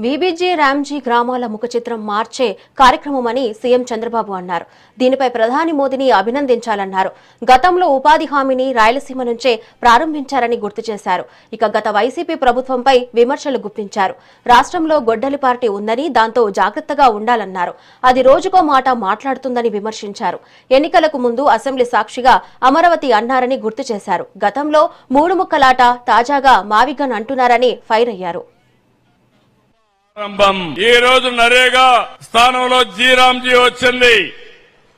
VBG Ramji గ్రామాల ముఖచిత్రం మార్చే కార్యక్రమమని CM Chandrababu అన్నారు. దీనిపై ప్రధాని మోదీని అభినందించాలన్నారు. గతంలో ఉపాధి హామీని రాయలసీమ నుంచే ప్రారంభించారని గుర్తు చేశారు. ఇక గత వైసీపీ ప్రభుత్వంపై విమర్శలు గుప్పించారు. రాష్ట్రంలో గొడ్డలి పార్టీ ఉందని, దాంతో జాగ్రత్తగా ఉండాలన్నారు. అది రోజుకో మాట మాట్లాడుతుందని విమర్శించారు. ఎన్నికలకు ముందు అసెంబ్లీ సాక్షిగా అమరావతి అన్నారని గుర్తు చేశారు. గతంలో మూడు ముక్కలాట, తాజాగా మావిగన్ అంటున్నారని ఫైర్ అయ్యారు. ఈ రోజు నరేగా స్థానంలో జీరాంజీ వచ్చింది.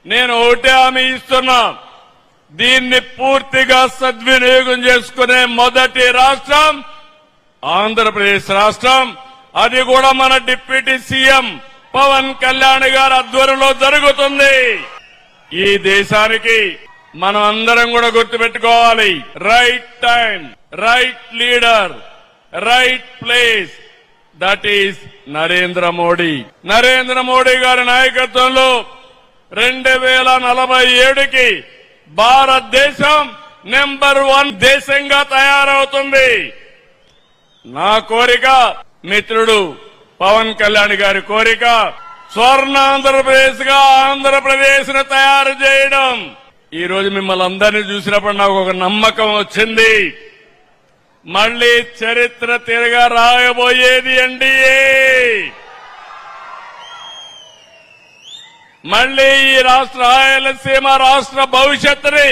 నేను ఒకటే హామీ ఇస్తున్నా, దీన్ని పూర్తిగా సద్వినియోగం చేసుకునే మొదటి రాష్ట్రం ఆంధ్రప్రదేశ్ రాష్ట్రం. అది కూడా మన డిప్యూటీ సీఎం పవన్ కళ్యాణ్ గారి ఆధ్వర్యంలో జరుగుతుంది. ఈ దేశానికి మనం అందరం కూడా గుర్తుపెట్టుకోవాలి, right time, right leader, right place. That is Narendra Modi. Narendra Modi గారి నాయకత్వంలో 2047కి భారతదేశం నెంబర్ 1 దేశంగా తయారవుతుంది. నా కోరిక, మిత్రుడు పవన్ కళ్యాణ్ గారి కోరిక, స్వర్ణ ఆంధ్రప్రదేశ్ గా ఆంధ్రప్రదేశ్ ను తయారు చేయడం. ఈ రోజు మిమ్మల్ని అందరినీ చూసినప్పుడు నాకు ఒక నమ్మకం వచ్చింది, మళ్లీ చరిత్ర తిరగా రాయబోయేది ఎన్డీఏ. మళ్లీ ఈ రాయలసీమ రాష్ట్ర భవిష్యత్తుని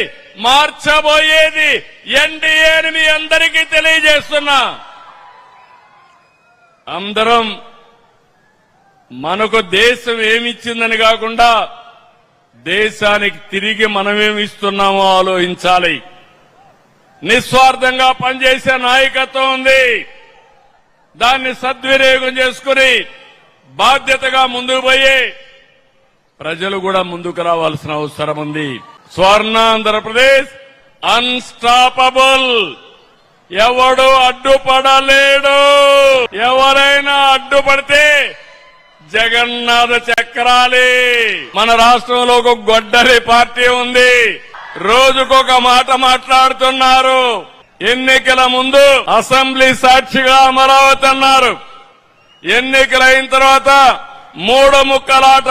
మార్చబోయేది ఎన్డీఏ అని మీ అందరికీ తెలియజేస్తున్నా. అందరం మనకు దేశం ఏమిచ్చిందని కాకుండా దేశానికి తిరిగి మనమేమిస్తున్నామో ఆలోచించాలి. నిస్వార్థంగా పనిచేసే నాయకత్వం ఉంది. దాన్ని సద్వినియోగం చేసుకుని బాధ్యతగా ముందుకు పోయి ప్రజలు కూడా ముందుకు రావాల్సిన అవసరం ఉంది. స్వర్ణ ఆంధ్రప్రదేశ్ అన్స్టాపబుల్. ఎవడు అడ్డుపడలేడు. ఎవరైనా అడ్డుపడితే జగన్నాథ చక్రాలే. మన రాష్ట్రంలో ఒక గొడ్డలి పార్టీ ఉంది. రోజుకొక మాట మాట్లాడుతున్నారు. ఎన్నికల ముందు అసెంబ్లీ సాక్షిగా అమరావతి అన్నారు. ఎన్నికలైన తర్వాత మూడు ముక్కలాట,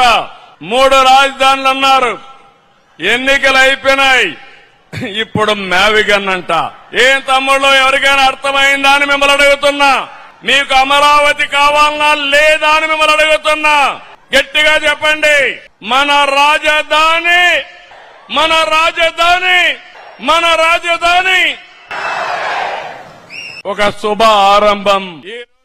3 రాజధానులు అన్నారు. ఎన్నికలు అయిపోయినాయి, ఇప్పుడు మావిగన్ అంట. ఏం తమ్ముళ్ళు, ఎవరికైనా అర్థమైందా అని మిమ్మల్ని అడుగుతున్నా. మీకు అమరావతి కావాలన్నా లేదా అని మిమ్మల్ని అడుగుతున్నా. గట్టిగా చెప్పండి. మన రాజధాని, మన రాజధాని, మన రాజధాని ఒక శుభ ఆరంభం.